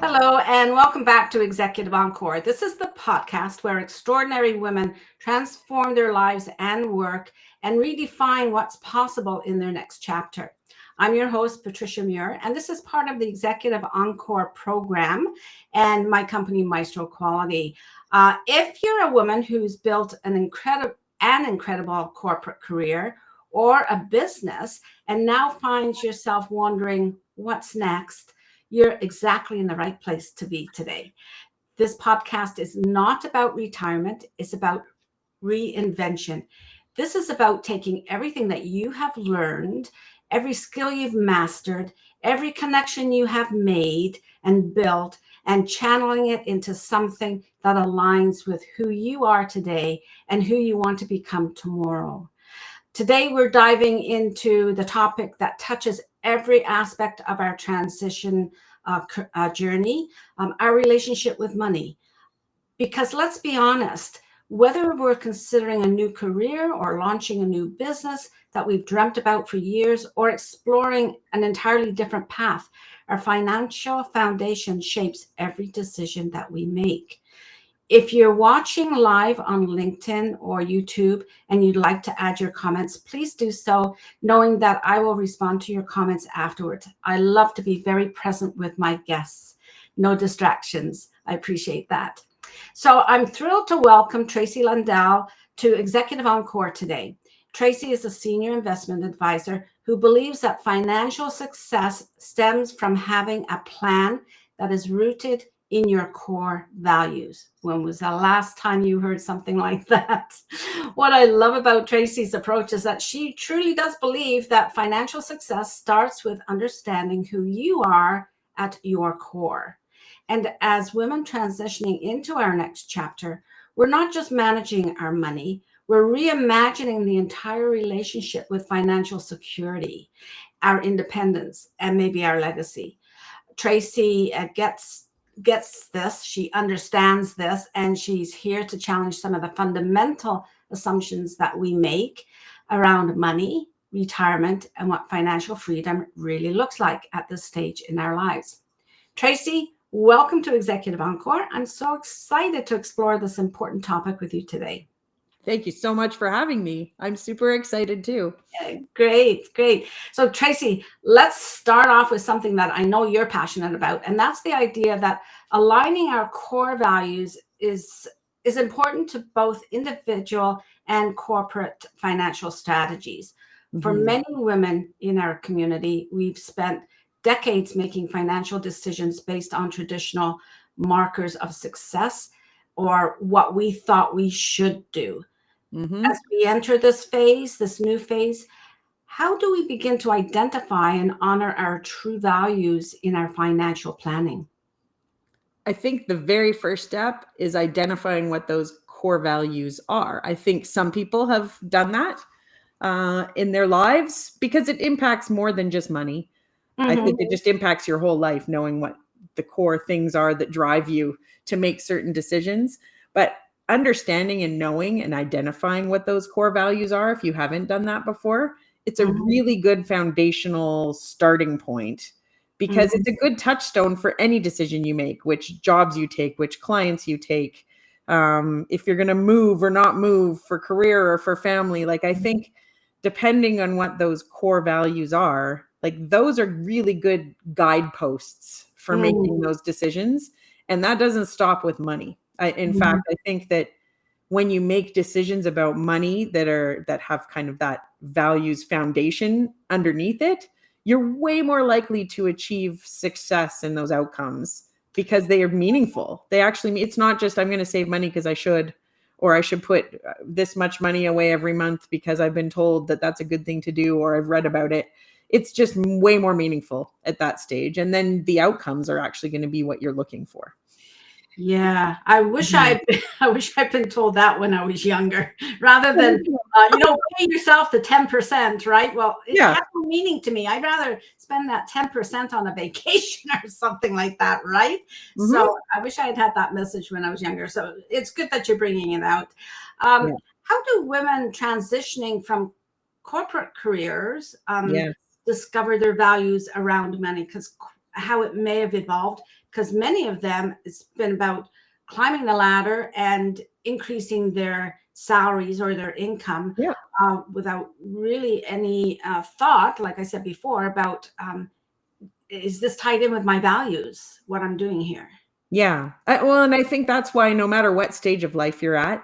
Hello, and welcome back to Executive Encore. This is the podcast where extraordinary women transform their lives and work and redefine what's possible in their next chapter. I'm your host, Patricia Muir, and this is part of the Executive Encore program and my company, Maestro Quality. If you're a woman who's built an incredible corporate career or a business and now finds yourself wondering what's next, you're exactly in the right place to be today. This podcast is not about retirement, it's about reinvention. This is about taking everything that you have learned, every skill you've mastered, every connection you have made and built, and channeling it into something that aligns with who you are today and who you want to become tomorrow. Today, we're diving into the topic that touches every aspect of our transition journey, our relationship with money. Because let's be honest, whether we're considering a new career or launching a new business that we've dreamt about for years or exploring an entirely different path, our financial foundation shapes every decision that we make. If you're watching live on LinkedIn or YouTube and you'd like to add your comments, please do so, knowing that I will respond to your comments afterwards. I love to be very present with my guests. No distractions. I appreciate that. So I'm thrilled to welcome Tracey Lundell to Executive Encore today. Tracey is a senior investment advisor who believes that financial success stems from having a plan that is rooted in your core values. When was the last time you heard something like that? What I love about Tracey's approach is that she truly does believe that financial success starts with understanding who you are at your core. And as women transitioning into our next chapter, we're not just managing our money, we're reimagining the entire relationship with financial security, our independence, and maybe our legacy. Tracey gets this, she understands this, and she's here to challenge some of the fundamental assumptions that we make around money, retirement, and what financial freedom really looks like at this stage in our lives. Tracey, welcome to Executive Encore. I'm so excited to explore this important topic with you today. Thank you so much for having me. I'm super excited too. Great. So Tracey, let's start off with something that I know you're passionate about, and that's the idea that aligning our core values is important to both individual and corporate financial strategies. For many women in our community, we've spent decades making financial decisions based on traditional markers of success or what we thought we should do. As we enter this new phase, how do we begin to identify and honor our true values in our financial planning? I think the very first step is identifying what those core values are. I think some people have done that in their lives because it impacts more than just money. I think it just impacts your whole life, knowing what the core things are that drive you to make certain decisions. But understanding and knowing and identifying what those core values are, if you haven't done that before, it's a really good foundational starting point because it's a good touchstone for any decision you make, which jobs you take, which clients you take, if you're going to move or not move for career or for family. Like I think depending on what those core values are, like those are really good guideposts for making those decisions. And that doesn't stop with money. In fact, I think that when you make decisions about money that have kind of that values foundation underneath it, you're way more likely to achieve success in those outcomes because they are meaningful. They actually, it's not just I'm going to save money because I should, or I should put this much money away every month because I've been told that that's a good thing to do or I've read about it. It's just way more meaningful at that stage. And then the outcomes are actually going to be what you're looking for. Yeah, I wish I'd been told that when I was younger, rather than pay yourself the 10%, right? Well, it has no meaning to me. I'd rather spend that 10% on a vacation or something like that, right? So I wish I had had that message when I was younger. So it's good that you're bringing it out. How do women transitioning from corporate careers discover their values around money? Because how it may have evolved because many of them, it's been about climbing the ladder and increasing their salaries or their income Yeah. without really any thought, like I said before, about is this tied in with my values, what I'm doing here? Yeah. Well, and I think that's why no matter what stage of life you're at,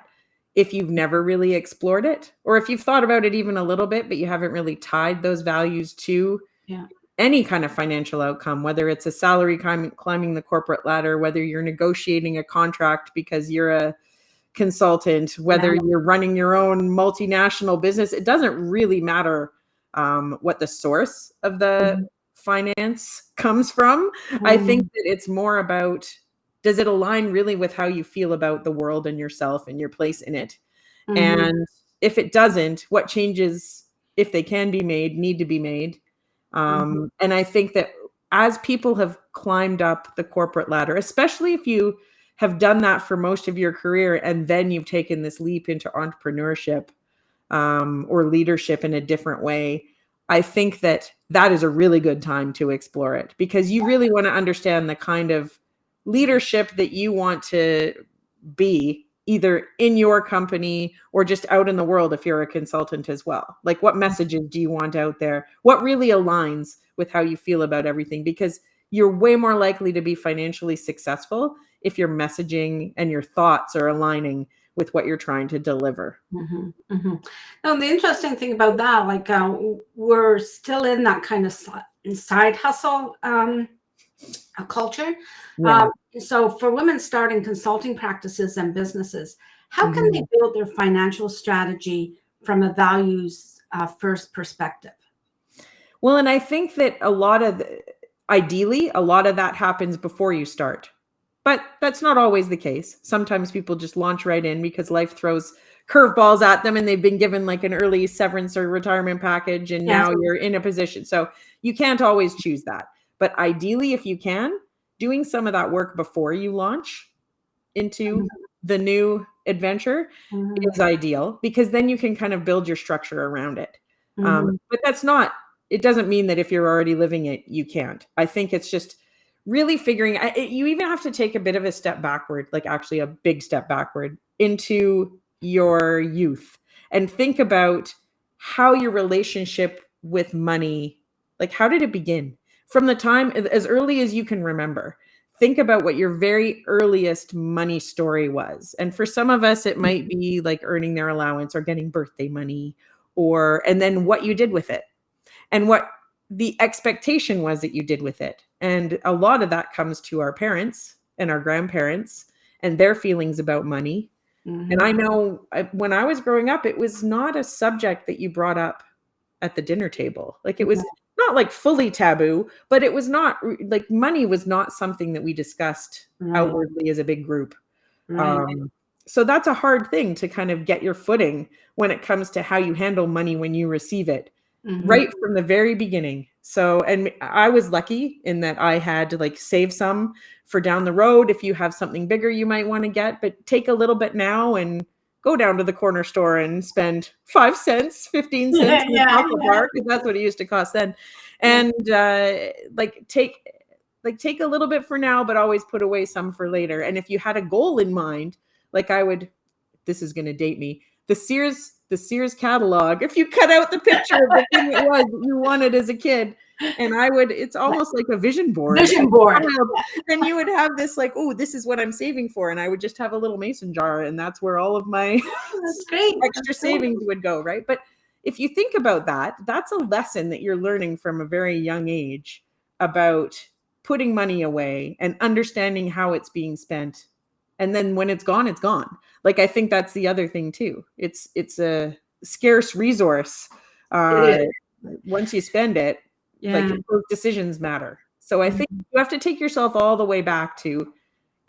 if you've never really explored it, or if you've thought about it even a little bit, but you haven't really tied those values to Yeah. any kind of financial outcome, whether it's a salary climbing the corporate ladder, whether you're negotiating a contract because you're a consultant, whether you're running your own multinational business, it doesn't really matter what the source of the finance comes from. I think that it's more about, does it align really with how you feel about the world and yourself and your place in it? And if it doesn't, what changes, if they can be made, need to be made? And I think that as people have climbed up the corporate ladder, especially if you have done that for most of your career and then you've taken this leap into entrepreneurship or leadership in a different way, I think that that is a really good time to explore it, because you really want to understand the kind of leadership that you want to be, either in your company or just out in the world if you're a consultant as well. Like, what messages do you want out there? What really aligns with how you feel about everything? Because you're way more likely to be financially successful if your messaging and your thoughts are aligning with what you're trying to deliver. Now, the interesting thing about that, like we're still in that kind of side hustle culture. Yeah. So for women starting consulting practices and businesses, how can they build their financial strategy from a values first perspective? Well, and I think that ideally, a lot of that happens before you start. But that's not always the case. Sometimes people just launch right in because life throws curveballs at them and they've been given like an early severance or retirement package, and Yes. now you're in a position. So you can't always choose that. But ideally, if you can, doing some of that work before you launch into the new adventure is ideal, because then you can kind of build your structure around it. But it doesn't mean that if you're already living it, you can't. I think it's just really figuring, you even have to take a bit of a step backward, like actually a big step backward into your youth, and think about how your relationship with money, like how did it begin? From the time as early as you can remember. Think about what your very earliest money story was. And for some of us, it might be like earning their allowance or getting birthday money, and then what you did with it and what the expectation was that you did with it. And a lot of that comes to our parents and our grandparents and their feelings about money. And I know when I was growing up, it was not a subject that you brought up at the dinner table. Like, it was not like fully taboo, but it was not like money was not something that we discussed outwardly as a big group. So that's a hard thing to kind of get your footing when it comes to how you handle money when you receive it, right from the very beginning. So, and I was lucky in that I had to like save some for down the road. If you have something bigger you might want to get, but take a little bit now and go down to the corner store and spend 5 cents, 15 cents in the chocolate bar, because that's what it used to cost then. And take a little bit for now, but always put away some for later. And if you had a goal in mind, like this is going to date me, the Sears catalog, if you cut out the picture of the thing it was you wanted as a kid, and it's almost like a vision board. And you would have this like, oh, this is what I'm saving for. And I would just have a little mason jar, and that's where all of my extra savings would go, right? But if you think about that, that's a lesson that you're learning from a very young age about putting money away and understanding how it's being spent. And then when it's gone, it's gone. Like, I think that's the other thing too. It's a scarce resource. Once you spend it, like, those decisions matter. So I think you have to take yourself all the way back to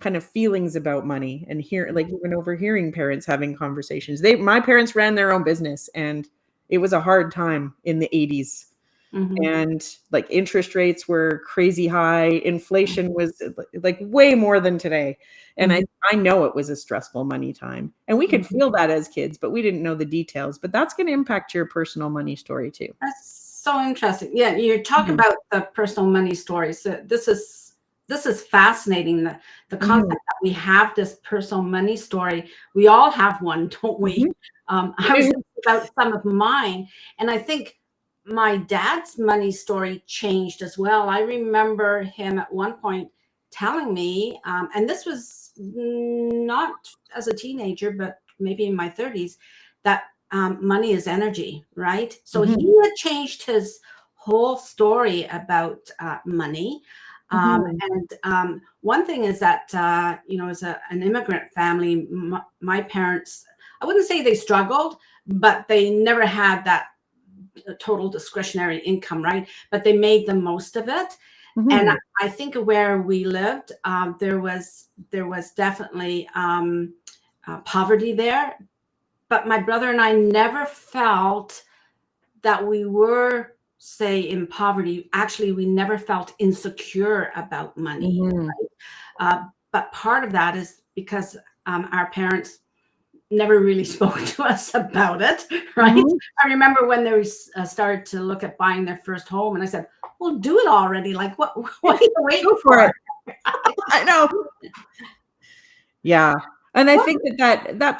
kind of feelings about money, and even overhearing parents having conversations. My parents ran their own business, and it was a hard time in the 80s. And like interest rates were crazy high. Inflation was like way more than today. And I know it was a stressful money time. And we could feel that as kids, but we didn't know the details. But that's going to impact your personal money story too. That's so interesting. Yeah, you're talking about the personal money stories. So this is this is fascinating. The concept Mhm. that we have this personal money story. We all have one, don't we? Mhm. I was thinking about some of mine, and I think my dad's money story changed as well. I remember him at one point telling me, and this was not as a teenager, but maybe in my 30s, that money is energy, right? So he Mhm. had changed his whole story about money. Mhm. And one thing is that, as an immigrant family, my parents, I wouldn't say they struggled, but they never had that total discretionary income, right? But they made the most of it. And Mhm. I think where we lived, there was definitely poverty there. But my brother and I never felt that we were, say, in poverty. Actually, we never felt insecure about money. Mhm. But part of that is because our parents never really spoke to us about it, right? Mhm. I remember when they started to look at buying their first home, and I said, "Well, do it already! Like, what? What are you waiting Go for for?" it. I know. Yeah. And I What? think that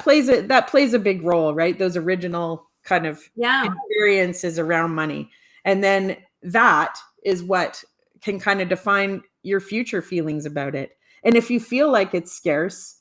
plays a big role, right? Those original kind of Yeah, experiences around money. And then that is what can kind of define your future feelings about it. And if you feel like it's scarce,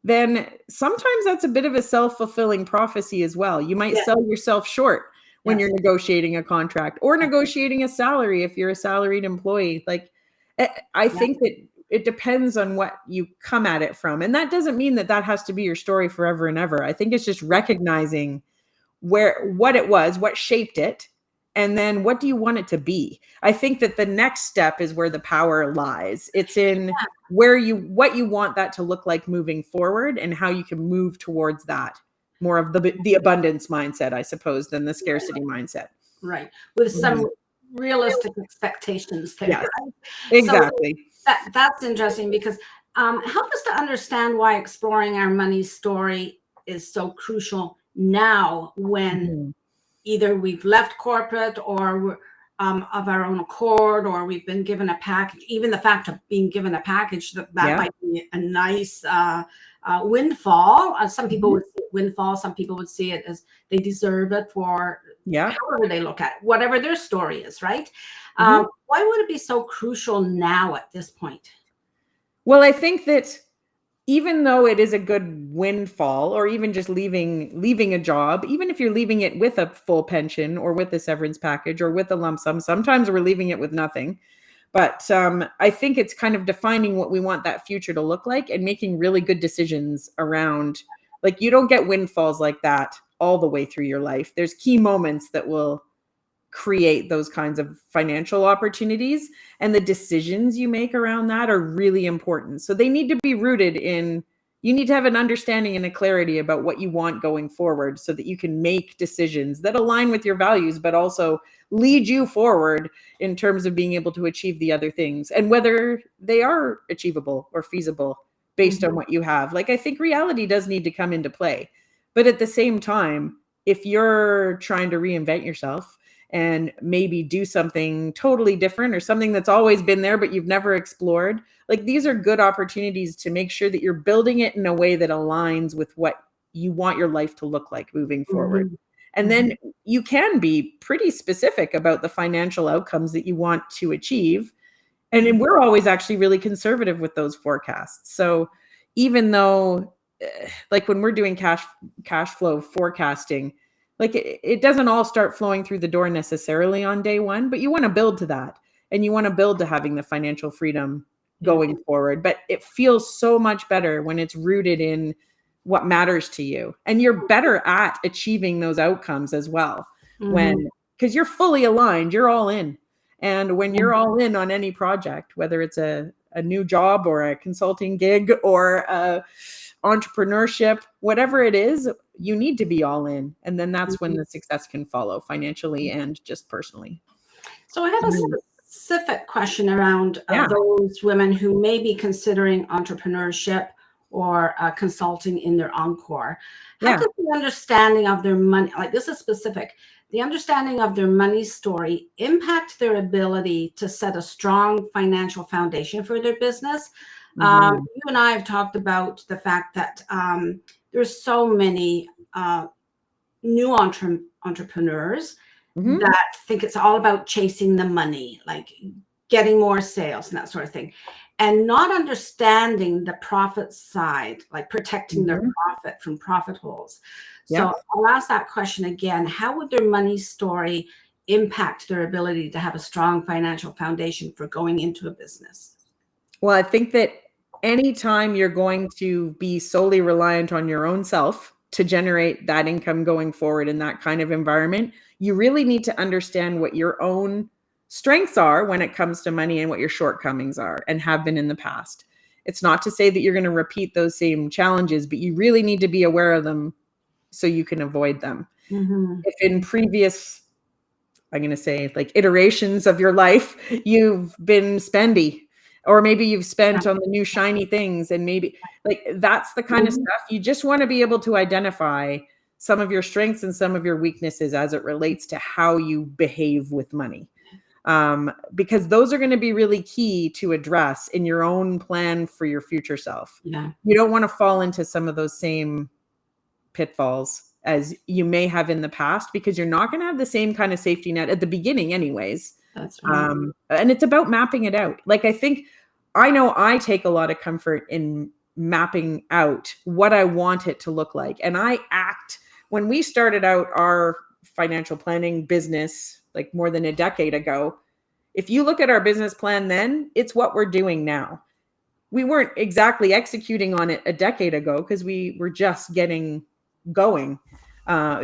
then sometimes that's a bit of a self-fulfilling prophecy as well. You might yeah, sell yourself short when you're yes, negotiating a contract or negotiating a salary if you're a salaried employee. Like I yeah, think that it depends on what you come at it from. And that doesn't mean that that has to be your story forever and ever. I think it's just recognizing what it was, what shaped it, and then what do you want it to be. I think that the next step is where the power lies. It's in what you want that to look like moving forward and how you can move towards that. More of the abundance mindset, I suppose, than the right, scarcity mindset. right. With Mhm. some realistic expectations there, Yes, right? So exactly. that's interesting because help us to understand why exploring our money story is so crucial now when Mhm. either we've left corporate or we're of our own accord, or we've been given a package. Even the fact of being given a package, that Yeah. might be a nice windfall. Some people Mhm. would see it windfall, some people would see it as they deserve it for Yeah. however they look at it, whatever their story is, right? Mhm. Why would it be so crucial now at this point? Well, I think that even though it is a good windfall or even just leaving a job, even if you're leaving it with a full pension or with a severance package or with a lump sum, sometimes we're leaving it with nothing. But I think it's kind of defining what we want that future to look like and making really good decisions around. Like you don't get windfalls like that all the way through your life. There's key moments that will create those kinds of financial opportunities, and the decisions you make around that are really important. So they need to be rooted in, you need to have an understanding and a clarity about what you want going forward so that you can make decisions that align with your values but also lead you forward in terms of being able to achieve the other things and whether they are achievable or feasible based on Mhm. what you have. Like I think reality does need to come into play, but at the same time, if you're trying to reinvent yourself and maybe do something totally different or something that's always been there but you've never explored, like these are good opportunities to make sure that you're building it in a way that aligns with what you want your life to look like moving forward. Mhm. And Mhm. then you can be pretty specific about the financial outcomes that you want to achieve. And then Mhm. we're always actually really conservative with those forecasts. So even though like when we're doing cash flow forecasting, like it doesn't all start flowing through the door necessarily on day one, but you want to build to that and you want to build to having the financial freedom Yeah. going forward. But it feels so much better when it's rooted in what matters to you and you're better at achieving those outcomes as well Mhm. when, because you're fully aligned, you're all in. And when Yeah. you're all in on any project, whether it's a new job or a consulting gig or entrepreneurship, whatever it is, you need to be all in. And then that's when Mhm. the success can follow financially and just personally. So I have a Mhm. specific question around Yeah. those women who may be considering entrepreneurship or consulting in their Encore. How Yeah. does the understanding of their money, like this is specific, the understanding of their money story impact their ability to set a strong financial foundation for their business? Mhm. You and I have talked about the fact that there's so many new entrepreneurs Mhm. that think it's all about chasing the money, like getting more sales and that sort of thing, and not understanding the profit side, like protecting their Mhm. profit from profit holes. So Yep. I'll ask that question again. How would their money story impact their ability to have a strong financial foundation for going into a business? Well, I think that anytime you're going to be solely reliant on your own self to generate that income going forward in that kind of environment, you really need to understand what your own strengths are when it comes to money and what your shortcomings are and have been in the past. It's not to say that you're going to repeat those same challenges, but you really need to be aware of them so you can avoid them. Mm-hmm. If in previous, I'm going to say, like, iterations of your life, you've been spendy, or maybe you've Yeah. spent on the new shiny things, and maybe like that's the kind of Mm-hmm. stuff you just want to be able to identify some of your strengths and some of your weaknesses as it relates to how you behave with money. Because those are going to be really key to address in your own plan for your future self. Yeah, You don't want to fall into some of those same pitfalls as you may have in the past, because you're not going to have the same kind of safety net at the beginning anyways. that's right. And it's about mapping it out. Like, I know I take a lot of comfort in mapping out what I want it to look like. And when we started out our financial planning business, like more than a decade ago, if you look at our business plan then, it's what we're doing now. We weren't exactly executing on it a decade ago because we were just getting going,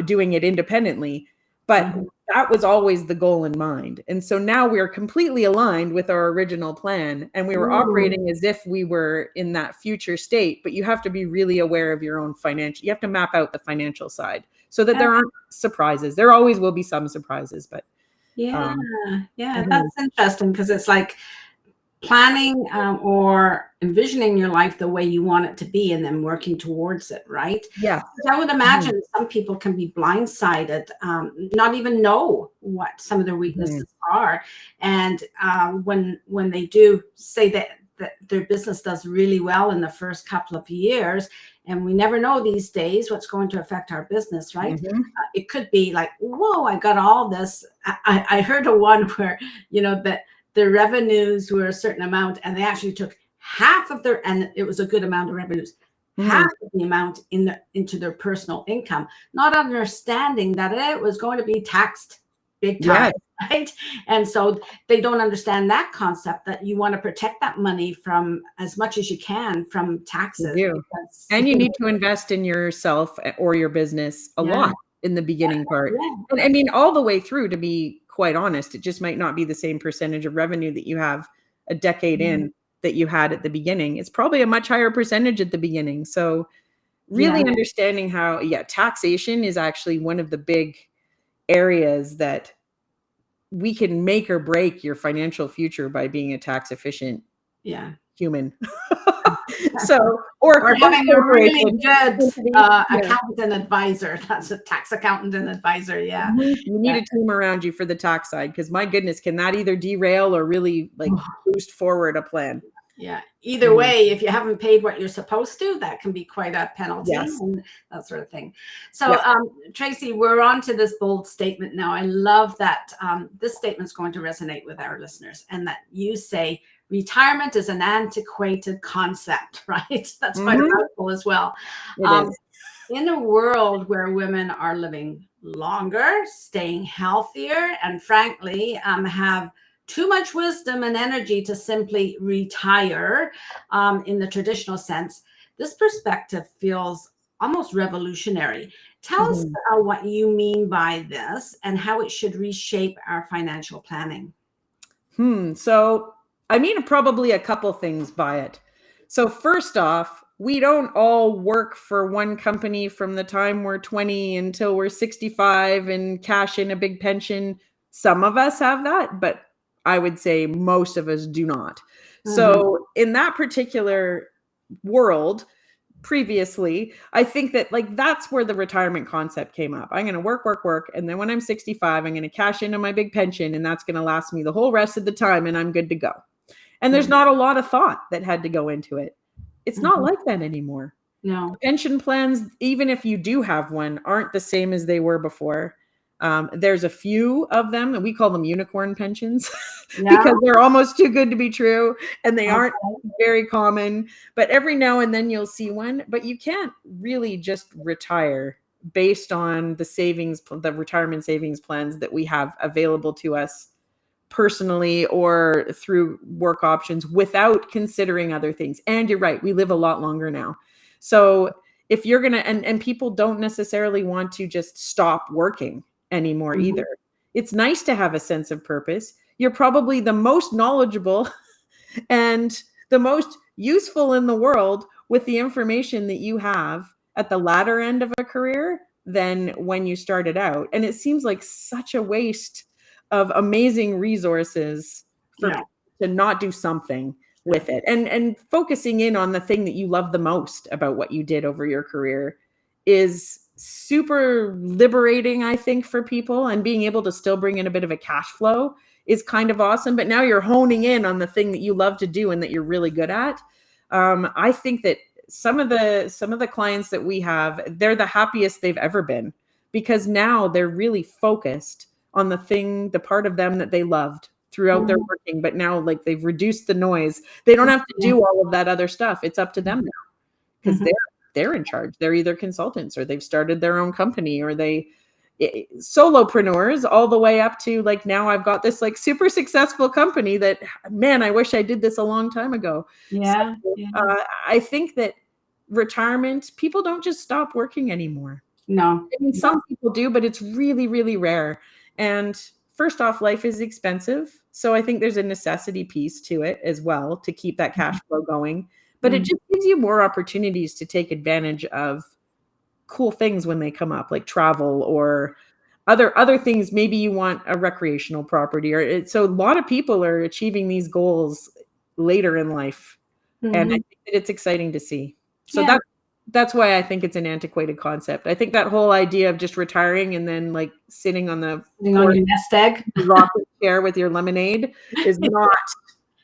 doing it independently. But Mm-hmm. that was always the goal in mind. And so now we're completely aligned with our original plan, and we were Mm-hmm. operating as if we were in that future state. But you have to be really aware of your own you have to map out the financial side so that Yeah. there aren't surprises. There always will be some surprises, but Yeah, um, yeah, mhm. that's interesting because it's like planning or envisioning your life the way you want it to be and then working towards it, right? Yeah. 'Cause I would Mhm. imagine some people can be blindsided, not even know what some of their Mhm. weaknesses are. And when they do say that their business does really well in the first couple of years, and we never know these days what's going to affect our business, right? Mhm. It could be like, whoa, I got all this. I heard a one where, that the revenues were a certain amount and they actually took half of their, and it was a good amount of revenues, half Mhm. of the amount into their personal income, not understanding that it was going to be taxed big time. Yes, Right. And so they don't understand that concept, that you want to protect that money from as much as you can from you taxes, do. because And you need to invest in yourself or your business a yeah, lot in the beginning part. yeah, And I mean, all the way through, to be quite honest, it just might not be the same percentage of revenue that you have a decade yeah, in that you had at the beginning. It's probably a much higher percentage at the beginning. So yeah, really understanding how, yeah, taxation is actually one of the big areas that we can make or break your financial future by being a tax efficient yeah. human. So, or Or having a really corporation. good Yeah. accountant and advisor. That's a tax accountant and advisor. Yeah. Mhm. You need Yeah. a team around you for the tax side, because my goodness, can that either derail or really like boost forward a plan? Yeah. Either Mhm. way, if you haven't paid what you're supposed to, that can be quite a penalty Yes. and that sort of thing. So, Yeah. Tracey, we're on to this bold statement now. I love that this statement's going to resonate with our listeners, and that you say retirement is an antiquated concept, right? That's quite a Mhm. mouthful as well. It Um, is. in a world where women are living longer, staying healthier, and frankly, have too much wisdom and energy to simply retire in the traditional sense, this perspective feels almost revolutionary. Tell us Mhm. what you mean by this and how it should reshape our financial planning. So, I mean, probably a couple things by it. So, first off, we don't all work for one company from the time we're 20 until we're 65 and cash in a big pension. Some of us have that, but I would say most of us do not. Mhm. So, in that particular world, previously, I think that like that's where the retirement concept came up. I'm going to work, and then when I'm 65, I'm going to cash into my big pension, and that's going to last me the whole rest of the time, and I'm good to go. And there's not a lot of thought that had to go into it. It's not like that anymore. No. Pension plans, even if you do have one, aren't the same as they were before. There's a few of them, and we call them unicorn pensions because they're almost too good to be true, and they aren't very common. But every now and then you'll see one. But you can't really just retire based on the retirement savings plans that we have available to us personally or through work options without considering other things. And you're right, we live a lot longer now. So if you're going to, and people don't necessarily want to just stop working anymore either. It's nice to have a sense of purpose. You're probably the most knowledgeable and the most useful in the world with the information that you have at the latter end of a career than when you started out. And it seems like such a waste of amazing resources for people to not do something with it, and focusing in on the thing that you love the most about what you did over your career is super liberating, I think, for people. And being able to still bring in a bit of a cash flow is kind of awesome. But now you're honing in on the thing that you love to do and that you're really good at. I think that some of the clients that we have, they're the happiest they've ever been because now they're really focused on the part of them that they loved throughout their working, but now like they've reduced the noise. They don't have to do all of that other stuff. It's up to them now because they're in charge. They're either consultants or they've started their own company or solopreneurs all the way up to like, now I've got this like super successful company that, man, I wish I did this a long time ago. I think that retirement, people don't just stop working anymore. No. I mean, some people do, but it's really, really rare. And first off, life is expensive. So I think there's a necessity piece to it as well to keep that cash flow going. But it just gives you more opportunities to take advantage of cool things when they come up, like travel or other things. Maybe you want a recreational property so a lot of people are achieving these goals later in life. And I think that it's exciting to see. So that's why I think it's an antiquated concept. I think that whole idea of just retiring and then like sitting on your nest egg rocket chair with your lemonade is not,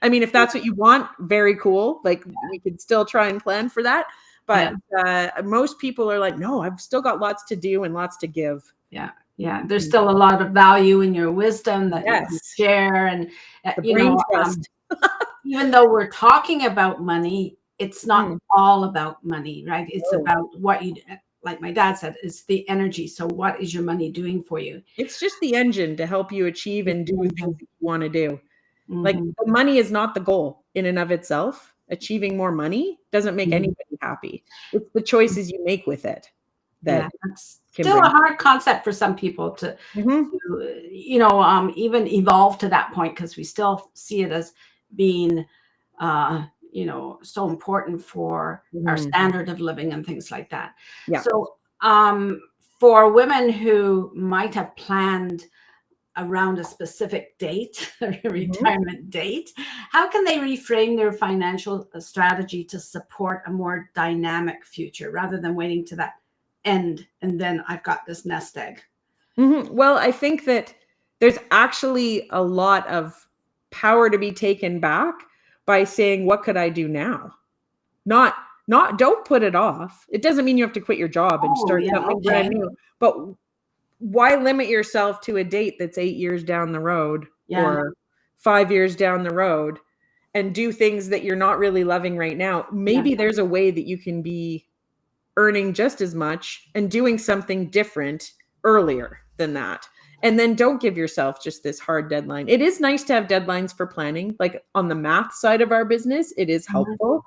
I mean, if that's what you want, very cool. Like we could still try and plan for that. But most people are like, no, I've still got lots to do and lots to give. Yeah. There's still a lot of value in your wisdom that you can share. And, even though we're talking about money, it's not all about money, right? It's about what you, like my dad said, it's the energy. So what is your money doing for you? It's just the engine to help you achieve and do things that you want to do. Like the money is not the goal in and of itself. Achieving more money doesn't make anybody happy. It's the choices you make with it that that's still a hard concept for some people to even evolve to that point, because we still see it as being so important for our standard of living and things like that. So for women who might have planned around a specific date, a retirement date, how can they reframe their financial strategy to support a more dynamic future rather than waiting to that end and then I've got this nest egg? Well, I think that there's actually a lot of power to be taken back by saying, what could I do now? Not don't put it off. It doesn't mean you have to quit your job and start something brand new, but why limit yourself to a date that's 8 years down the road or 5 years down the road and do things that you're not really loving right now? Maybe there's a way that you can be earning just as much and doing something different earlier than that. And then don't give yourself just this hard deadline. It is nice to have deadlines for planning. Like on the math side of our business, it is helpful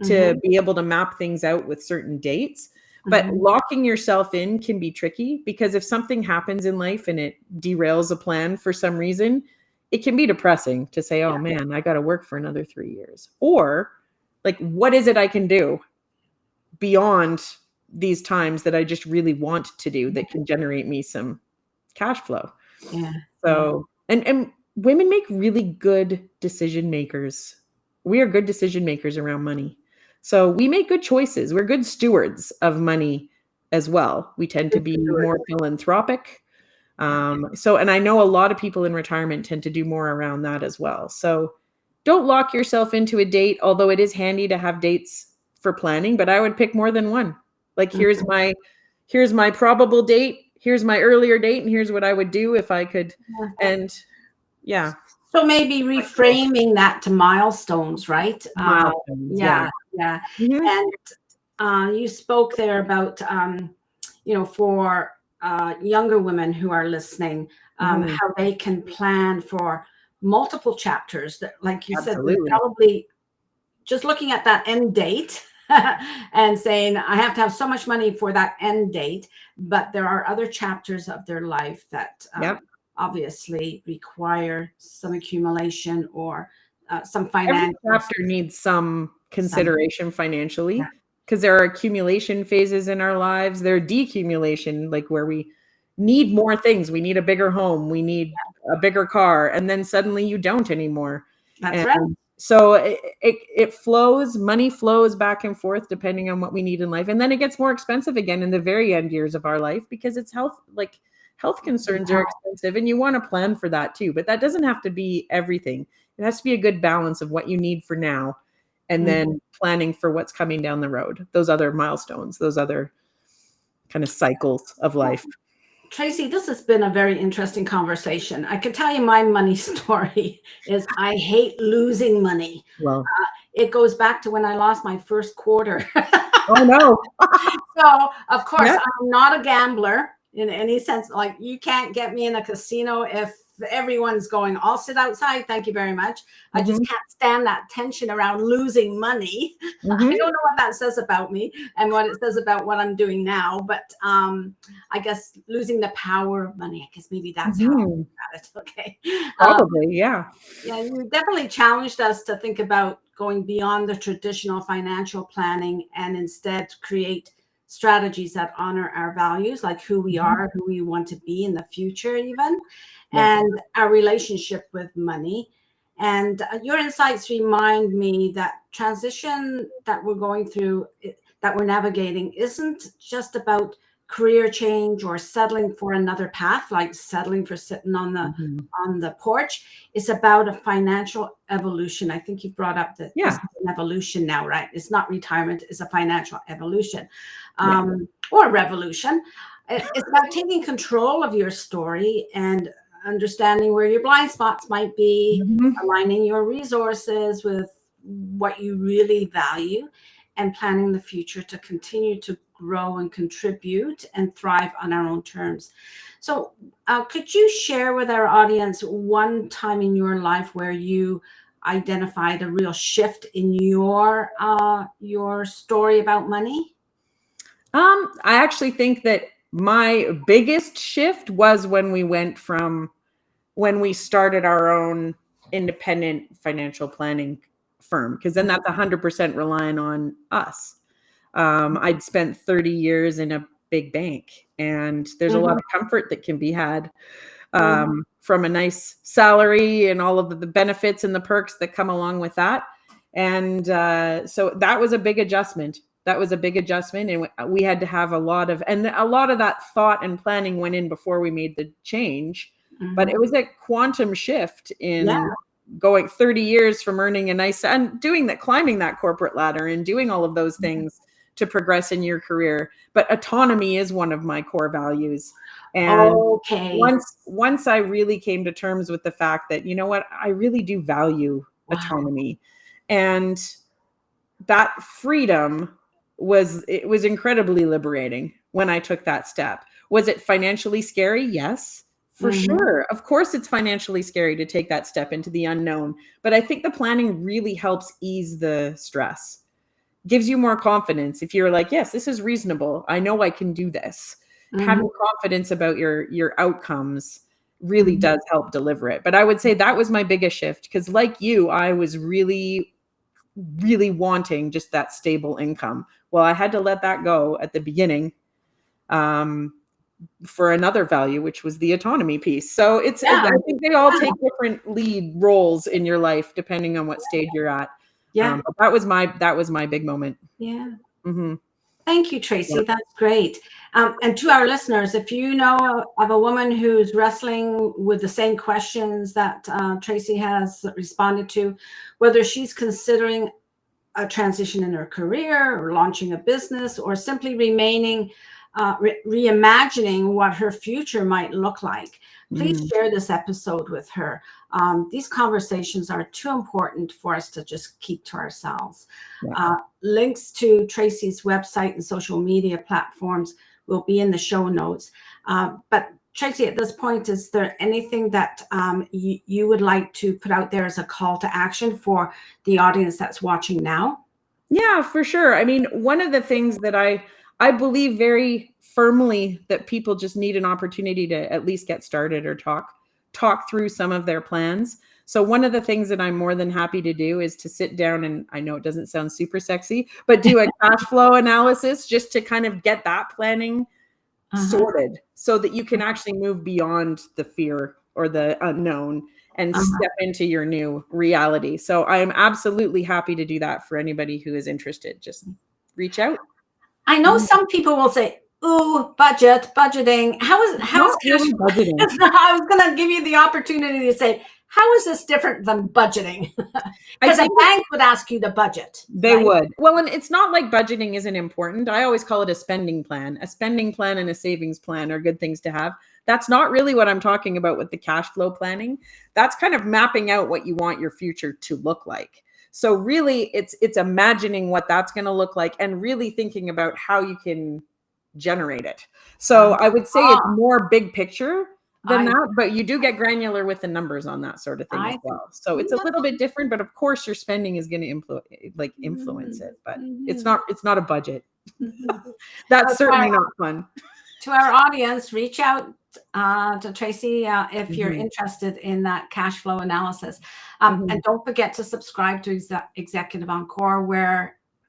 to be able to map things out with certain dates. But locking yourself in can be tricky, because if something happens in life and it derails a plan for some reason, it can be depressing to say, oh man, I got to work for another 3 years. Or like, what is it I can do beyond these times that I just really want to do that can generate me some cash flow? So, and women make really good decision makers. We are good decision makers around money. So we make good choices. We're good stewards of money as well. We tend to be more philanthropic. And I know a lot of people in retirement tend to do more around that as well. So don't lock yourself into a date, although it is handy to have dates for planning, but I would pick more than one. Like here's my probable date, here's my earlier date, and here's what I would do if I could. And yeah. So maybe reframing that to milestones, right? Milestones, Yeah. Mhm. And you spoke there about, for younger women who are listening, Mhm. how they can plan for multiple chapters. That, like you said, they're Absolutely. probably just looking at that end date and saying, I have to have so much money for that end date. But there are other chapters of their life that Yep. obviously require some accumulation or some Every financial. chapter needs some Some, consideration yeah, financially because there are accumulation phases in our lives. There are decumulation, like where we need more things. We need a bigger home. We need a bigger car. And then suddenly you don't anymore. that's And right. so it flows, money flows back and forth depending on what we need in life. And then it gets more expensive again in the very end years of our life because it's health concerns are expensive and you want to plan for that too. But that doesn't have to be everything. It has to be a good balance of what you need for now and then planning for what's coming down the road, those other milestones, those other kind of cycles of life. Tracey, this has been a very interesting conversation. I can tell you my money story is I hate losing money. Well, It goes back to when I lost my first quarter. oh no. So, of course, Yeah. I'm not a gambler in any sense. Like, you can't get me in a casino if everyone's going, I'll sit outside. Thank you very much. I just Mhm. can't stand that tension around losing money. I Mhm. don't know what that says about me and what it says about what I'm doing now. But I guess losing the power of money, I guess maybe that's how I Mhm. look at it. Okay. Probably, yeah. Yeah, you definitely challenged us to think about going beyond the traditional financial planning and instead create strategies that honor our values, like who we Mhm. are, who we want to be in the future, even, Yeah. and our relationship with money. And your insights remind me that transition that we're going through, that we're navigating, isn't just about career change or settling for another path, like settling for sitting Mhm. on the porch. It's about a financial evolution. I think you brought up that this Yeah. is an evolution now, right? It's not retirement, it's a financial evolution, Yeah. or revolution. It's about taking control of your story and understanding where your blind spots might be, Mhm. aligning your resources with what you really value, and planning the future to continue to grow and contribute and thrive on our own terms. So, could you share with our audience one time in your life where you identified a real shift in your story about money? I actually think that my biggest shift was when we started our own independent financial planning firm, because then that's 100% relying on us. I'd spent 30 years in a big bank, and there's a lot Mhm, of comfort that can be had mhm, from a nice salary and all of the benefits and the perks that come along with that. And so that was a big adjustment. That was a big adjustment, and we had to have a lot of that thought and planning went in before we made the change. But it mhm. was a quantum shift Yeah. in going 30 years from earning a nice and doing that, climbing that corporate ladder and doing all of those things to progress in your career. But autonomy is one of my core values. And Okay. once I really came to terms with the fact that, you know what, I really do value Wow. autonomy. And that freedom was incredibly liberating when I took that step. Was it financially scary? Yes, for Mhm. sure. Of course it's financially scary to take that step into the unknown, but I think the planning really helps ease the stress. Gives you more confidence if you're like, yes, this is reasonable. I know I can do this. Mhm. Having confidence about your outcomes really Mhm. does help deliver it. But I would say that was my biggest shift because, like you, I was really wanting just that stable income. Well, I had to let that go at the beginning um, for another value, which was the autonomy piece. So I Yeah. think they all take different lead roles in your life depending on what stage you're at. Yeah. But that was my big moment. Yeah. Mm-hmm. Thank you, Tracey. That's great. And to our listeners, if you know of a woman who's wrestling with the same questions that Tracey has responded to, whether she's considering a transition in her career or launching a business or simply remaining reimagining what her future might look like, please Mm-hmm. share this episode with her. These conversations are too important for us to just keep to ourselves. Yeah. Links to Tracey's website and social media platforms will be in the show notes. But Tracey, at this point, is there anything that you would like to put out there as a call to action for the audience that's watching now? Yeah, for sure. I mean, one of the things that I believe very firmly that people just need an opportunity to at least get started or talk through some of their plans. So one of the things that I'm more than happy to do is to sit down, and I know it doesn't sound super sexy, but do a cash flow analysis just to kind of get that planning sorted so that you can actually move beyond the fear or the unknown and step into your new reality. So I am absolutely happy to do that for anybody who is interested. Just reach out. I know some people will say, "Ooh, budgeting. How's Not cash really flow?" budgeting. I was going to give you the opportunity to say, "How is this different than budgeting?" I Because a think bank would ask you to budget, they right? would. Well, and it's not like budgeting isn't important. I always call it a spending plan. A spending plan and a savings plan are good things to have. That's not really what I'm talking about with the cash flow planning. That's kind of mapping out what you want your future to look like. So really it's imagining what that's going to look like and really thinking about how you can generate it. So I would say it's more big picture than I, that, but you do get granular with the numbers on that sort of thing as I, well. So it's a little bit different, but of course your spending is going to influence it, but it's not a budget. That's certainly not fun. to our audience, reach out to Tracey if you're Mhm. interested in that cash flow analysis. Mhm. And don't forget to subscribe to Executive Encore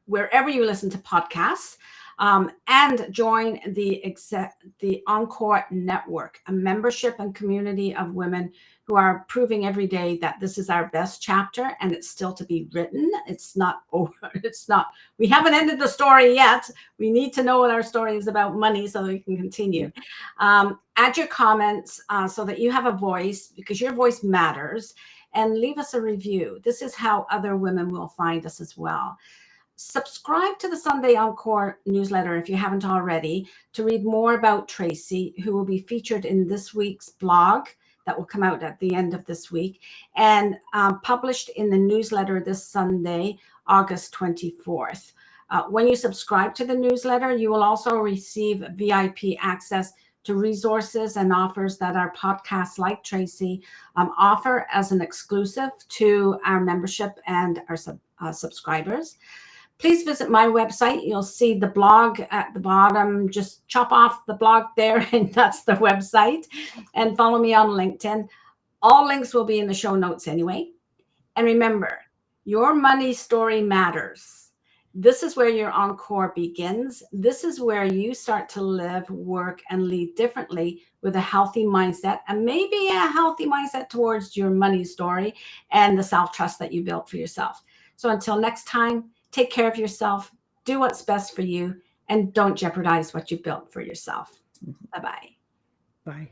wherever you listen to podcasts. And join the Encore Network, a membership and community of women who are proving every day that this is our best chapter and it's still to be written. It's not over. It's not. We haven't ended the story yet. We need to know what our story is about money so that we can continue. Add your comments so that you have a voice, because your voice matters, and leave us a review. This is how other women will find us as well. Subscribe to the Sunday Encore newsletter if you haven't already to read more about Tracey, who will be featured in this week's blog that will come out at the end of this week and published in the newsletter this Sunday, August 24th. When you subscribe to the newsletter, you will also receive VIP access to resources and offers that our podcasts like Tracey offer as an exclusive to our membership and our subscribers. Please visit my website. You'll see the blog at the bottom. Just chop off the blog there, and that's the website. And follow me on LinkedIn. All links will be in the show notes anyway. And remember, your money story matters. This is where your encore begins. This is where you start to live, work, and lead differently with a healthy mindset, and maybe a healthy mindset towards your money story and the self-trust that you built for yourself. So until next time, take care of yourself, do what's best for you, and don't jeopardize what you built for yourself. Bye-bye. Bye.